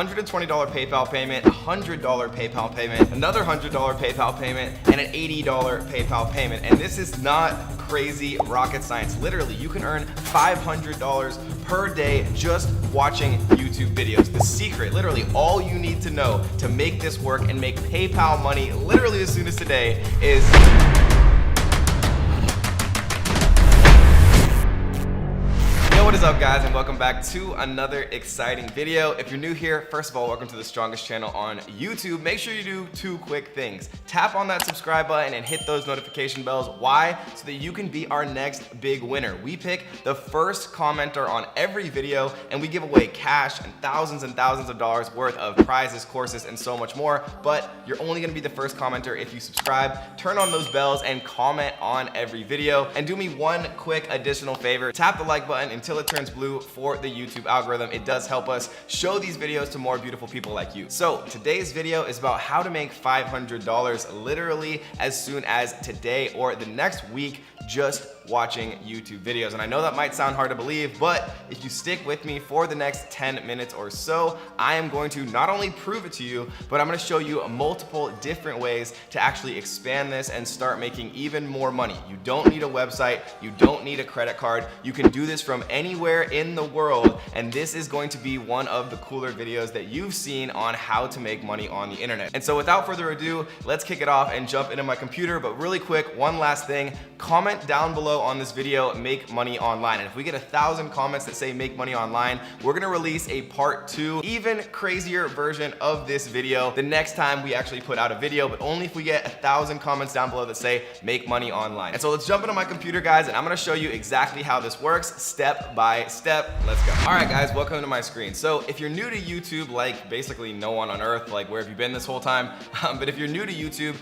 $120 PayPal payment, $100 PayPal payment, another $100 PayPal payment, and an $80 PayPal payment. And this is not crazy rocket science. Literally, you can earn $500 per day just watching YouTube videos. The secret, literally all you need to know to make this work and make PayPal money literally as soon as today is What is up, guys, and welcome back to another exciting video. If you're new here, first of all, welcome to the strongest channel on YouTube. Make sure you do two quick things. Tap on that subscribe button and hit those notification bells. Why? So that you can be our next big winner. We pick the first commenter on every video and we give away cash and thousands of dollars worth of prizes, courses, and so much more. But you're only gonna be the first commenter if you subscribe, turn on those bells, and comment on every video. And do me one quick additional favor. Tap the like button until it turns blue for the YouTube algorithm. It does help us show these videos to more beautiful people like you. So today's video is about how to make $500 literally as soon as today or the next week just watching YouTube videos. And I know that might sound hard to believe, but if you stick with me for the next 10 minutes or so, I am going to not only prove it to you, but I'm gonna show you multiple different ways to actually expand this and start making even more money. You don't need a website, you don't need a credit card, you can do this from anywhere in the world, and this is going to be one of the cooler videos that you've seen on how to make money on the internet. And so without further ado, let's kick it off and jump into my computer. But really quick, one last thing, comment down below on this video, make money online. And if we get 1,000 comments that say make money online, we're gonna release a part 2, even crazier version of this video the next time we actually put out a video, but only if we get 1,000 comments down below that say make money online. And so let's jump into my computer, guys, and I'm gonna show you exactly how this works step by step. Let's go. All right, guys, welcome to my screen. So if you're new to YouTube, like basically no one on earth, like where have you been this whole time? But if you're new to YouTube,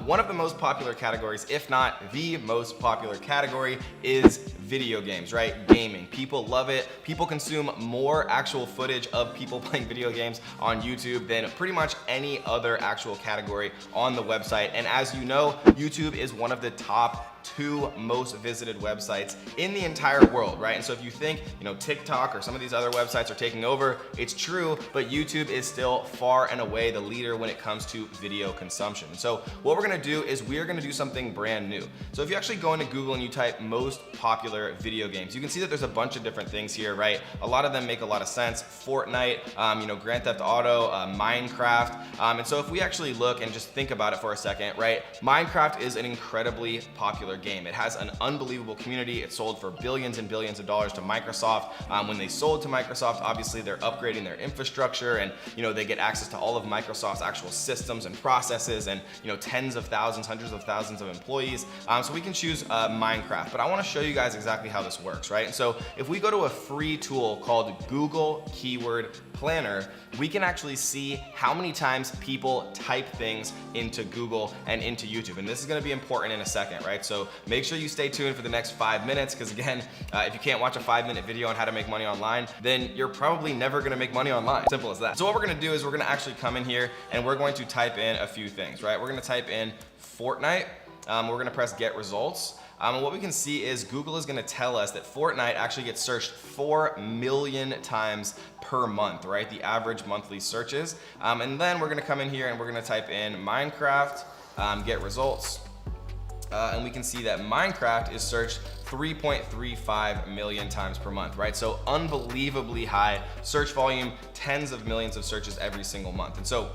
one of the most popular categories, if not the most popular category, is video games, right? Gaming. People love it. People consume more actual footage of people playing video games on YouTube than pretty much any other actual category on the website. And as you know, YouTube is one of the top 2 most visited websites in the entire world, right? And so if you think, TikTok or some of these other websites are taking over, it's true, but YouTube is still far and away the leader when it comes to video consumption. So what we're gonna do is we're gonna do something brand new. So if you actually go into Google and you type most popular video games, you can see that there's a bunch of different things here, right? A lot of them make a lot of sense. Fortnite, Grand Theft Auto, Minecraft. And so if we actually look and just think about it for a second, right? Minecraft is an incredibly popular game. It has an unbelievable community. It sold for billions and billions of dollars to Microsoft. When they sold to Microsoft, obviously they're upgrading their infrastructure, and they get access to all of Microsoft's actual systems and processes, and tens of thousands, hundreds of thousands of employees. So we can choose Minecraft, but I want to show you guys exactly how this works, right? And so if we go to a free tool called Google Keyword Planner, we can actually see how many times people type things into Google and into YouTube. And this is going to be important in a second, right? So make sure you stay tuned for the next 5 minutes, because again, if you can't watch a 5-minute video on how to make money online, then you're probably never going to make money online. Simple as that. So what we're going to do is we're going to actually come in here and we're going to type in a few things, right? We're going to type in Fortnite. We're going to press get results. And what we can see is Google is going to tell us that Fortnite actually gets searched 4 million times per month, right? The average monthly searches. And then we're going to come in here and we're going to type in Minecraft, get results. And we can see that Minecraft is searched 3.35 million times per month, right? So unbelievably high search volume, tens of millions of searches every single month. And so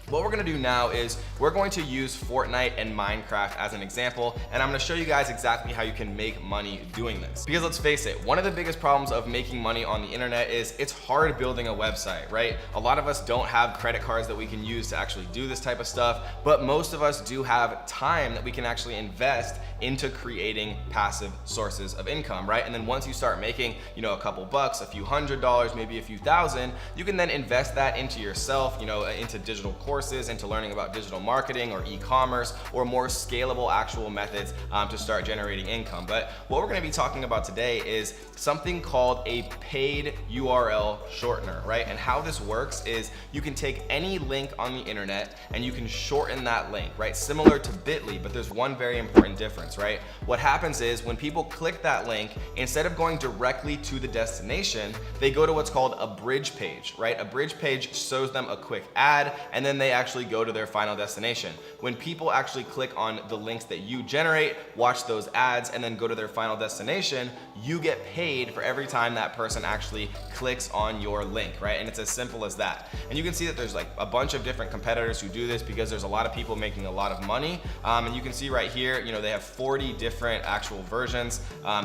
what we're gonna do now is we're going to use Fortnite and Minecraft as an example, and I'm gonna show you guys exactly how you can make money doing this. Because let's face it, one of the biggest problems of making money on the internet is it's hard building a website, right? A lot of us don't have credit cards that we can use to actually do this type of stuff, but most of us do have time that we can actually invest into creating passive sources of income, right? And then once you start making, a couple bucks, a few $100, maybe a few thousand, you can then invest that into yourself, into digital courses, courses into learning about digital marketing or e-commerce or more scalable actual methods to start generating income. But what we're gonna be talking about today is something called a paid URL shortener, right? And how this works is you can take any link on the internet and you can shorten that link, right? Similar to Bitly, but there's one very important difference, right? What happens is when people click that link, instead of going directly to the destination, they go to what's called a bridge page, right? A bridge page shows them a quick ad and then they actually go to their final destination. When people actually click on the links that you generate, watch those ads, and then go to their final destination, you get paid for every time that person actually clicks on your link, right? And it's as simple as that. And you can see that there's like a bunch of different competitors who do this because there's a lot of people making a lot of money. And you can see right here, you know, they have 40 different actual versions.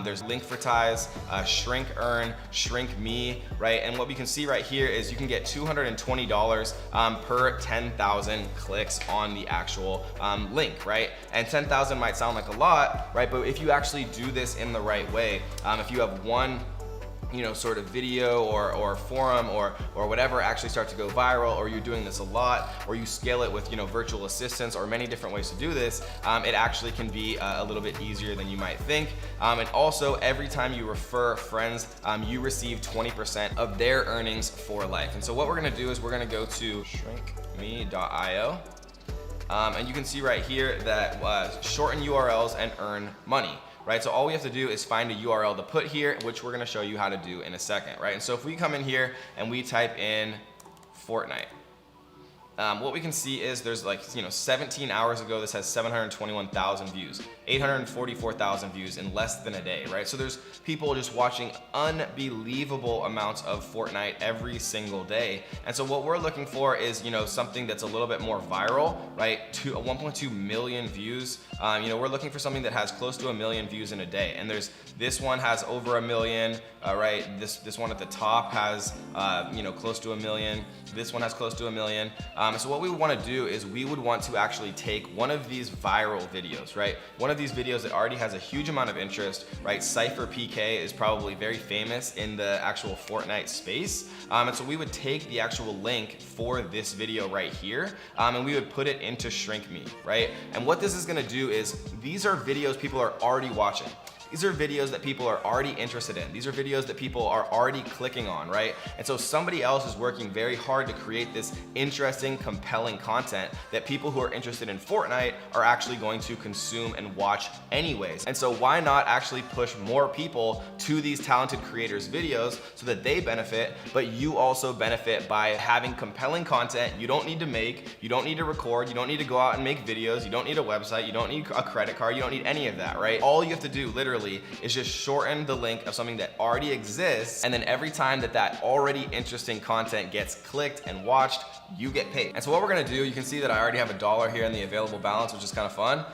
There's Linkvertise, Shrink Earn, Shrink Me, right? And what we can see right here is you can get $220 per 10,000 clicks on the actual link, right? And 10,000 might sound like a lot, right? But if you actually do this in the right way, if you have one sort of video or forum or whatever actually start to go viral, or you're doing this a lot, or you scale it with virtual assistants or many different ways to do this, it actually can be a little bit easier than you might think. And also every time you refer friends, you receive 20% of their earnings for life. And so what we're gonna do is we're gonna go to shrinkme.io. And you can see right here that shorten URLs and earn money, right? So all we have to do is find a URL to put here, which we're gonna show you how to do in a second, right? And so if we come in here and we type in Fortnite, what we can see is there's 17 hours ago, this has 721,000 views, 844,000 views in less than a day, right? So there's people just watching unbelievable amounts of Fortnite every single day. And so what we're looking for is, something that's a little bit more viral, right? 1.2 million views. We're looking for something that has close to 1 million views in a day. And this one has over 1 million, right? This one at the top has, close to 1 million. This one has close to 1 million. So what we want to do is we would want to actually take one of these viral videos, right? One of these videos that already has a huge amount of interest, right? Cypher PK is probably very famous in the actual Fortnite space. And so we would take the actual link for this video right here, and we would put it into Shrink Me, right? And what this is going to do is these are videos people are already watching. These are videos that people are already interested in. These are videos that people are already clicking on, right? And so somebody else is working very hard to create this interesting, compelling content that people who are interested in Fortnite are actually going to consume and watch anyways. And so why not actually push more people to these talented creators' videos so that they benefit, but you also benefit by having compelling content you don't need to make, you don't need to record, you don't need to go out and make videos, you don't need a website, you don't need a credit card, you don't need any of that, right? All you have to do literally is just shorten the link of something that already exists, and then every time that already interesting content gets clicked and watched, you get paid. And so what we're gonna do, you can see that I already have $1 here in the available balance, which is kind of fun.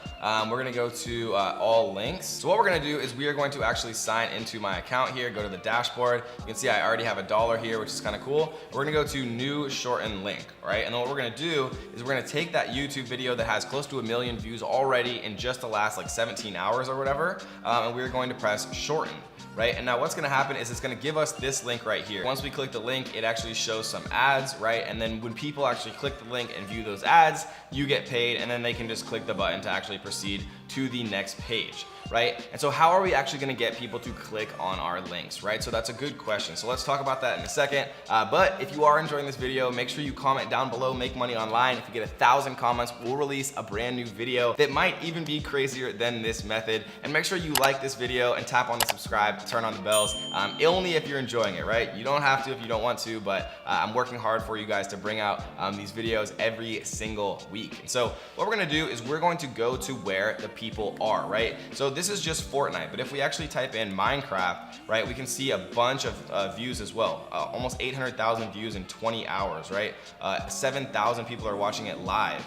We're gonna go to all links. So what we're gonna do is we are going to actually sign into my account here, go to the dashboard. You can see I already have $1 here, which is kind of cool. We're gonna go to new shorten link, right? And then what we're gonna do is we're gonna take that YouTube video that has close to 1 million views already in just the last 17 hours or whatever, and we're going to press shorten, right? And now what's gonna happen is it's gonna give us this link right here. Once we click the link, it actually shows some ads, right? And then when people actually click the link and view those ads, you get paid, and then they can just click the button to actually proceed to the next page, right? And so how are we actually gonna get people to click on our links, right? So that's a good question. So let's talk about that in a second. But if you are enjoying this video, make sure you comment down below, Make Money Online. If you get 1,000 comments, we'll release a brand new video that might even be crazier than this method. And make sure you like this video and tap on the subscribe, turn on the bells, only if you're enjoying it, right? You don't have to if you don't want to, but I'm working hard for you guys to bring out these videos every single week. And so what we're gonna do is we're going to go to where the people are, right? So this is just Fortnite, but if we actually type in Minecraft, right, we can see a bunch of views as well. Almost 800,000 views in 20 hours, right? 7,000 people are watching it live.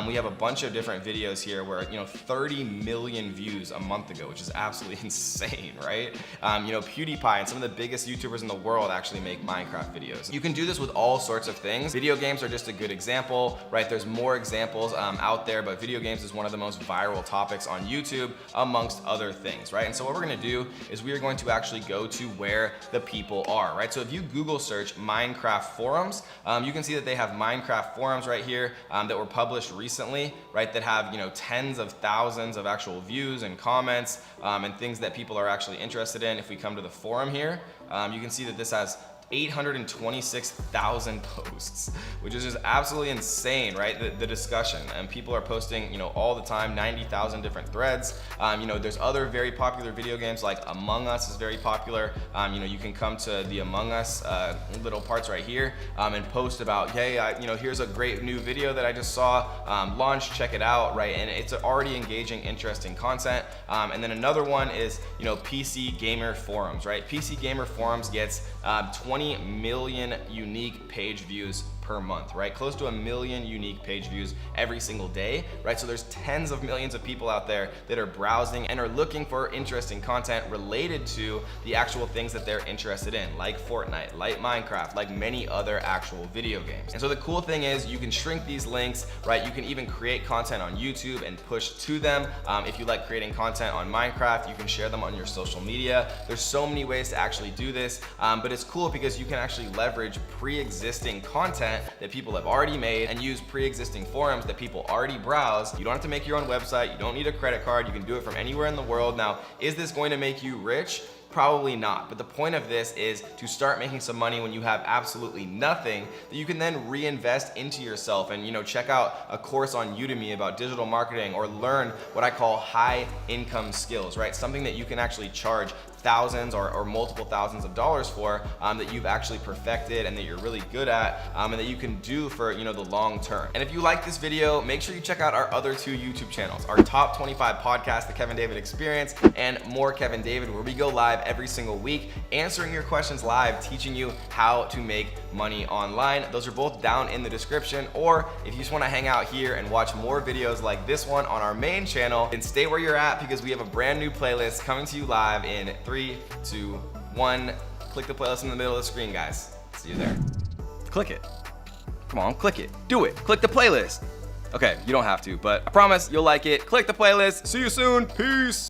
We have a bunch of different videos here where, 30 million views a month ago, which is absolutely insane, right? PewDiePie and some of the biggest YouTubers in the world actually make Minecraft videos. You can do this with all sorts of things. Video games are just a good example, right? There's more examples out there, but video games is one of the most viral topics on YouTube amongst amongst other things, right? And so what we're gonna do is we are going to actually go to where the people are, right? So if you Google search Minecraft forums, you can see that they have Minecraft forums right here that were published recently, right? That have, you know, tens of thousands of actual views and comments and things that people are actually interested in. If we come to the forum here, you can see that this has 826,000 posts, which is just absolutely insane, right? The discussion, and people are posting, you know, all the time, 90,000 different threads. You know, there's other very popular video games like Among Us is very popular. You know, you can come to the Among Us little parts right here and post about, hey, you know, here's a great new video that I just saw, launch, check it out, right? And it's already engaging, interesting content. And then another one is, you know, PC Gamer Forums, right? PC Gamer Forums gets 20 million unique page views per month, right? Close to 1 million unique page views every single day, right? So there's tens of millions of people out there that are browsing and are looking for interesting content related to the actual things that they're interested in, like Fortnite, like Minecraft, like many other actual video games. And so the cool thing is you can shrink these links, right? You can even create content on YouTube and push to them. If you like creating content on Minecraft, you can share them on your social media. There's so many ways to actually do this, but it's cool because you can actually leverage pre-existing content that people have already made and use pre-existing forums that people already browse. You don't have to make your own website. You don't need a credit card. You can do it from anywhere in the world. Now, is this going to make you rich? Probably not, but the point of this is to start making some money when you have absolutely nothing that you can then reinvest into yourself and, you know, check out a course on Udemy about digital marketing or learn what I call high income skills, right? Something that you can actually charge thousands or multiple thousands of dollars for that you've actually perfected and that you're really good at and that you can do for, you know, the long term. And if you like this video, make sure you check out our other two YouTube channels, our top 25 podcast, The Kevin David Experience, and More Kevin David, where we go live every single week, answering your questions live, teaching you how to make money online. Those are both down in the description. Or if you just want to hang out here and watch more videos like this one on our main channel, then stay where you're at because we have a brand new playlist coming to you live in 3, 2, 1. Click the playlist in the middle of the screen, guys. See you there. Click it. Come on, click it. Do it. Click the playlist. Okay, you don't have to, but I promise you'll like it. Click the playlist. See you soon. Peace.